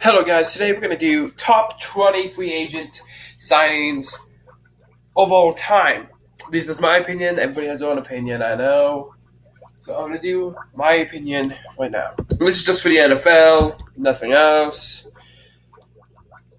Hello, guys. Today we're going to do top 20 free agent signings of all time. This is my opinion. Everybody has their own opinion, I know. So I'm going to do my opinion right now. This is just for the NFL, nothing else.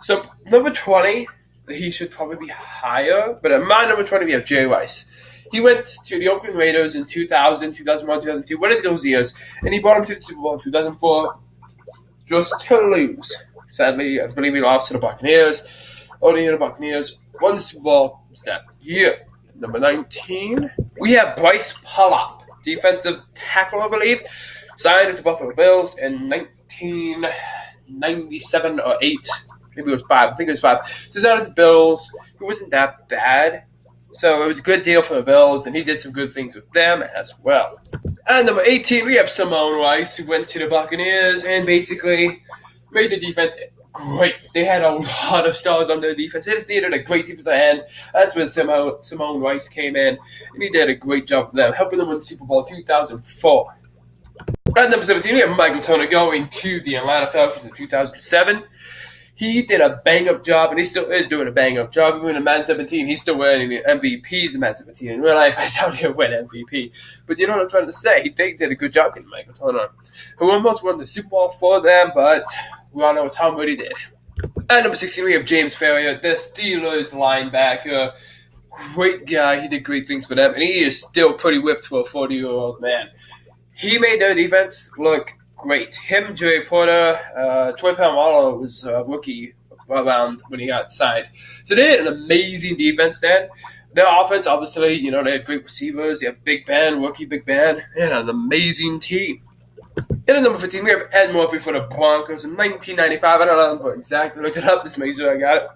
So, number 20, he should probably be higher, but at my number 20, we have Jerry Rice. He went to the Oakland Raiders in 2000, 2001, 2002, one of those years, and he brought him to the Super Bowl in 2004 just to lose. Sadly, I believe we lost to the Buccaneers. Only the Buccaneers won the Super Bowl that year. Number 19, we have Bryce Pullop, defensive tackle, I believe, signed with the Buffalo Bills in 1997 or 8. Maybe it was 5. I think it was 5. So signed with the Bills. He wasn't that bad. So it was a good deal for the Bills, and he did some good things with them as well. And number 18, we have Simone Rice, who went to the Buccaneers and basically made the defense great. They had a lot of stars on their defense. They just needed a great defensive end. That's when Simone Rice came in, and he did a great job for them, helping them win Super Bowl 2004. At number 17, we have Michael Turner going to the Atlanta Falcons in 2007. He did a bang-up job, and he still is doing a bang-up job. Even in Madden 17, he's still winning the MVPs in Madden 17. In real life, I doubt he'll win MVP. But you know what I'm trying to say? They did a good job getting Michael Turner, who almost won the Super Bowl for them, but we all know what Tom Brady did. At number 16, we have James Ferrier, the Steelers linebacker. Great guy. He did great things for them, and he is still pretty whipped for a 40-year-old man. He made their defense look great. Him, Joey Porter, Troy Polamalu was a rookie around when he got signed. So they had an amazing defense then. Their offense, obviously, they had great receivers. They had Big Ben, rookie Big Ben. They had an amazing team. And at number 15, we have Ed Murphy for the Broncos in 1995. I don't know exactly. I looked it up just to make sure I got it.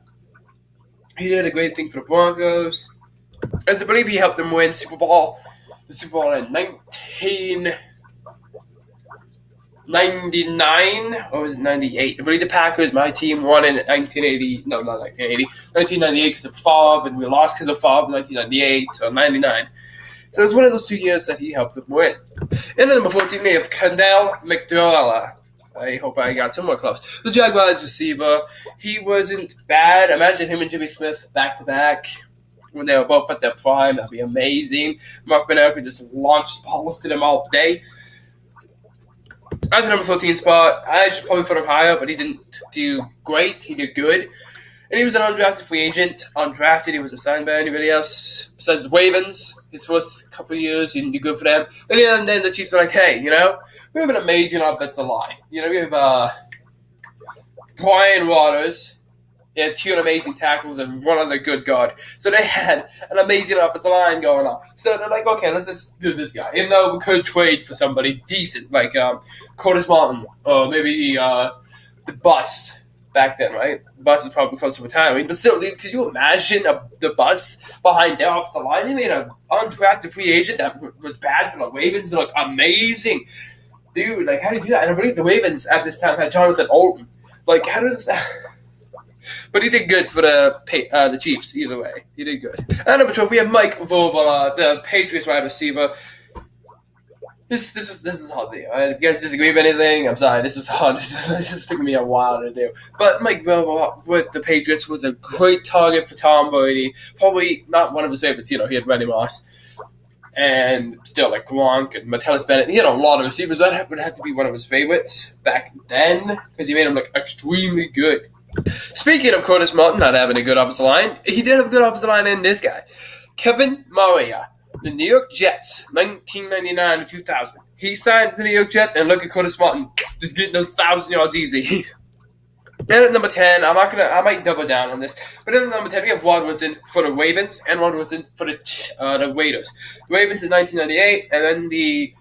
He did a great thing for the Broncos. As I believe he helped them win the Super Bowl in 1999, or was it 98? I believe the Packers, my team, won in 1980. No, not 1980. 1998 because of Favre, and we lost because of Favre in 1998 or 99. So it was one of those 2 years that he helped them win. And then number 14, we have Connell McDormand. I hope I got somewhere close. The Jaguars receiver. He wasn't bad. Imagine him and Jimmy Smith back-to-back. When they were both at their prime, that'd be amazing. Mark Bernard could just launch balls to them all day. At the number 14 spot, I should probably put him higher, but he didn't do great. He did good. And he was an undrafted free agent. Undrafted, he was assigned by anybody else besides the Ravens. His first couple of years, he didn't do good for them. And then the Chiefs were like, hey, we have an amazing offensive line. We have Brian Waters. They had 2 amazing tackles and one other good guard. So they had an amazing offensive line going on. So they're like, okay, let's just do this guy. Even though we could trade for somebody decent, like Curtis Martin, or maybe the Bus back then, right? The Bus is probably close to retiring. But still, dude, could you imagine the Bus behind their offensive line? They made an undrafted free agent that was bad for the Ravens. They're like, amazing. Dude, how do you do that? And I believe the Ravens at this time had Jonathan Olton. How does that... But he did good for the Chiefs, either way. He did good. At number 12, we have Mike Vrabel, the Patriots wide receiver. This is hard to do. If you guys disagree with anything, I'm sorry. This was hard. This took me a while to do. But Mike Vrabel with the Patriots was a great target for Tom Brady. Probably not one of his favorites. He had Randy Moss. And still, Gronk and Martellus Bennett. He had a lot of receivers. That would have to be one of his favorites back then because he made him look extremely good. Speaking of Curtis Martin not having a good offensive line, he did have a good offensive line in this guy. Kevin Maria, the New York Jets, 1999 to 2000. He signed to the New York Jets, and look at Curtis Martin, just getting those 1,000 yards easy. And at number 10, I might double down on this, but at number 10, we have Rod Woodson for the Ravens and Rod Woodson for the Raiders. The Ravens in 1998, and then the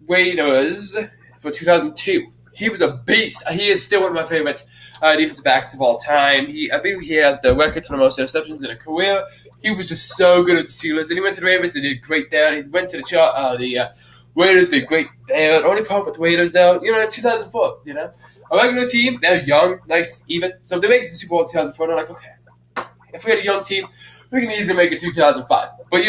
Raiders for 2002. He was a beast. He is still one of my favorite defensive backs of all time. I think he has the record for the most interceptions in a career. He was just so good at the Steelers. And he went to the Ravens and did great there. He went to the Raiders, did great there. The only problem with the Raiders, though, 2004, A regular team, they're young, nice, even. So if they make the Super Bowl in 2004, they're like, okay, if we had a young team, we can easily make it 2005. But,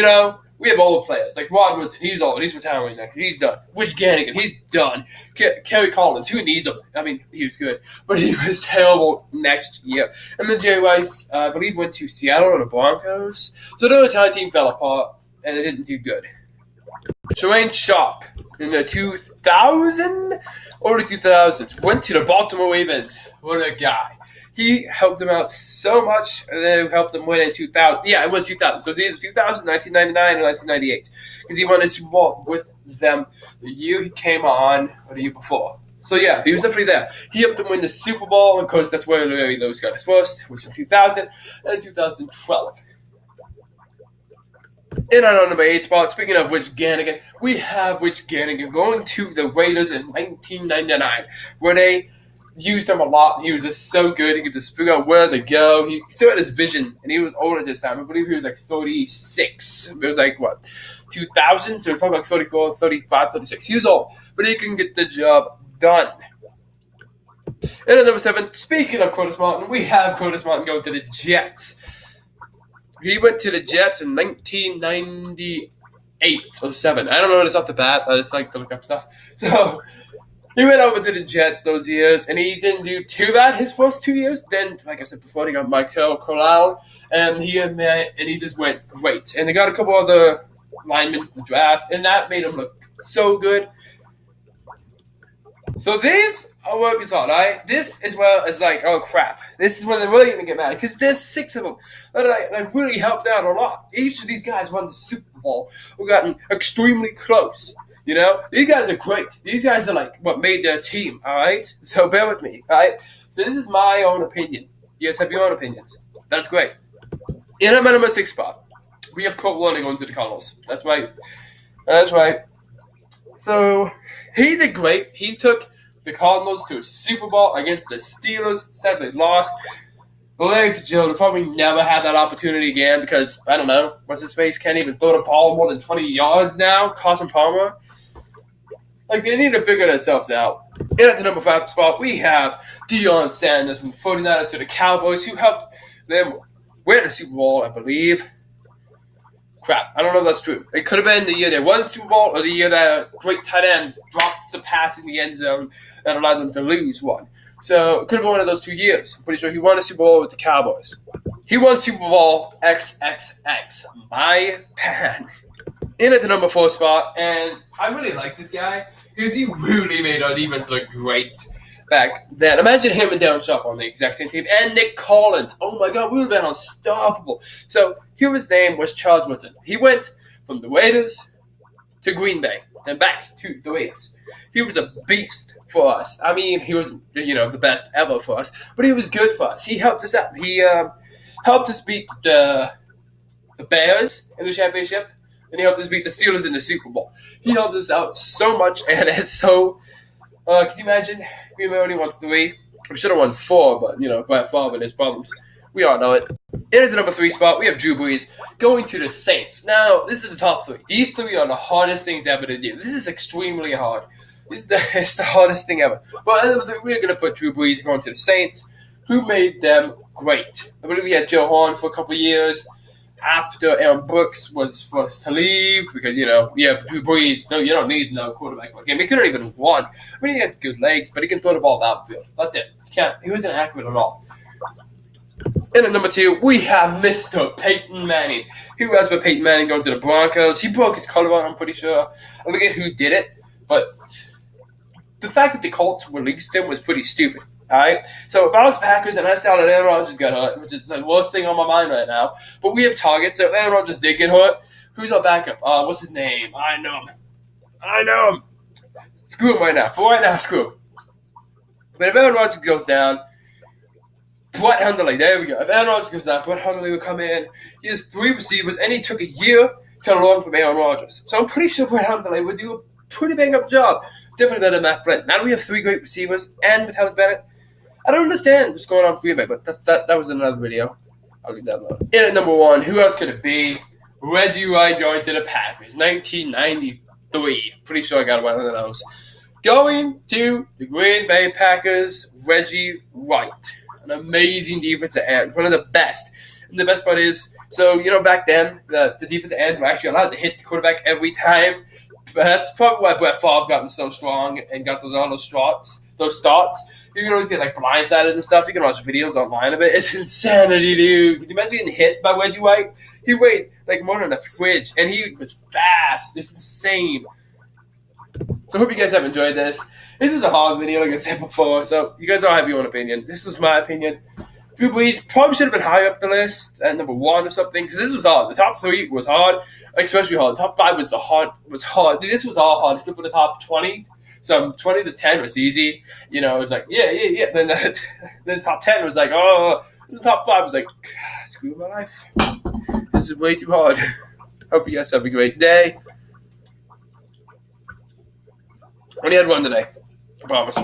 We have old players like Rod Woodson. He's old. He's retiring next. He's done. Rich Gannigan. He's done. Kerry Collins. Who needs him? I mean, he was good, but he was terrible next year. And then Jerry Rice, I believe, went to Seattle or the Broncos. So the entire team fell apart, and it didn't do good. Shireen Sharp in the 2000 or the 2000s went to the Baltimore Ravens. What a guy. He helped them out so much, and then helped them win in 2000. Yeah, it was 2000. So it was either 2000, 1999, or 1998. Because he won a Super Bowl with them the year he came on, or the year before. So yeah, he was definitely there. He helped them win the Super Bowl, and of course, that's where Larry Lewis got his first, which was in 2000 and 2012. In our number 8 spot, speaking of Rich Gannigan, we have Rich Gannigan going to the Raiders in 1999, where they used him a lot. He was just so good. He could just figure out where to go. He still had his vision, and he was old at this time. I believe he was like 36. It was like, 2000? So we're talking like 34, 35, 36. He was old, but he can get the job done. And at number 7, speaking of Curtis Martin, we have Curtis Martin going to the Jets. He went to the Jets in 1998 or 7. I don't know this off the bat. I just like to look up stuff. So he went over to the Jets those years, and he didn't do too bad his first 2 years. Then, like I said before, they got Michael Corral, and he just went great. And they got a couple other linemen in the draft, and that made him look so good. So these are working hard, right? This is where it's like, oh crap. This is when they're really going to get mad. Because there's 6 of them that really helped out a lot. Each of these guys won the Super Bowl. We've gotten extremely close. You know? These guys are great. These guys are like what made their team, alright? So bear with me, alright? So this is my own opinion. You guys have your own opinions. That's great. In our number 6 spot, we have Kurt Warner going to the Cardinals. That's right. That's right. So he did great. He took the Cardinals to a Super Bowl against the Steelers. Sadly lost. Larry Fitzgerald will probably never have that opportunity again because, I don't know, what's his face? Can't even throw the ball more than 20 yards now. Carson Palmer. Like, they need to figure themselves out. And at the number 5 spot, we have Deion Sanders from the 49ers to the Cowboys, who helped them win the Super Bowl, I believe. Crap, I don't know if that's true. It could have been the year they won the Super Bowl or the year that great tight end dropped the pass in the end zone and allowed them to lose one. So it could have been one of those 2 years. I'm pretty sure he won the Super Bowl with the Cowboys. He won Super Bowl XXX. My bad. In at the number 4 spot, and I really like this guy because he really made our defense look great back then. Imagine him and Darren Sharp on the exact same team, and Nick Collins. Oh my God, we would have been unstoppable. So here his name was Charles Woodson. He went from the Raiders to Green Bay, then back to the Raiders. He was a beast for us. I mean, he was, the best ever for us, but he was good for us. He helped us out. He helped us beat the Bears in the championship, and he helped us beat the Steelers in the Super Bowl. He helped us out so much, and it's so. Can you imagine? We only won 3. We should have won 4, but Brett Favre and his problems. We all know it. In at the number 3 spot, we have Drew Brees going to the Saints. Now, this is the top 3. These 3 are the hardest things ever to do. This is extremely hard. It's the hardest thing ever. But we're going to put Drew Brees going to the Saints, who made them great. I believe we had Joe Horn for a couple of years after Aaron Brooks was forced to leave because, you have Drew Brees. No, you don't need no quarterback like him. He couldn't even run. I mean, he had good legs, but he can throw the ball downfield. That's it. He wasn't accurate at all. And at number 2, we have Mr. Peyton Manning. Who has been Peyton Manning going to the Broncos? He broke his collarbone, I'm pretty sure. I forget who did it, but the fact that the Colts released him was pretty stupid. Alright? So if I was Packers and I saw that Aaron Rodgers got hurt, which is the worst thing on my mind right now, but we have targets, so if Aaron Rodgers did get hurt, who's our backup? What's his name? I know him. Screw him right now. For right now, screw him. But if Aaron Rodgers goes down, Brett Hundley, there we go. If Aaron Rodgers goes down, Brett Hundley will come in. He has 3 receivers, and he took a year to learn from Aaron Rodgers. So I'm pretty sure Brett Hundley would do a pretty bang-up job. Definitely better than Matt Flynn. Now we have 3 great receivers, and Metellus Bennett. I don't understand what's going on with Green Bay, but that was another video. I'll leave that alone. In at number 1, who else could it be? Reggie White going to the Packers, 1993. Pretty sure I got one of those. Going to the Green Bay Packers, Reggie White. An amazing defensive end, one of the best. And the best part is, So, back then, the defensive ends were actually allowed to hit the quarterback every time. But that's probably why Brett Favre gotten so strong and got all those starts. You can always get blindsided and stuff. You can watch videos online of it. It's insanity, dude. Can you imagine getting hit by Reggie White? He weighed more than a fridge, and he was fast. It's insane. So I hope you guys have enjoyed this. This is a hard video, like I said before, so you guys all have your own opinion. This is my opinion. Drew Brees probably should have been higher up the list at number 1 or something, because this was hard. The top 3 was hard, especially hard. The top 5 was hard. Dude, this was all hard. Except for the top 20. So 20 to 10 was easy. It was yeah. Then the top 10 was oh. The top 5 was screw my life. This is way too hard. Hope you guys have a great day. Only had one today. I promise.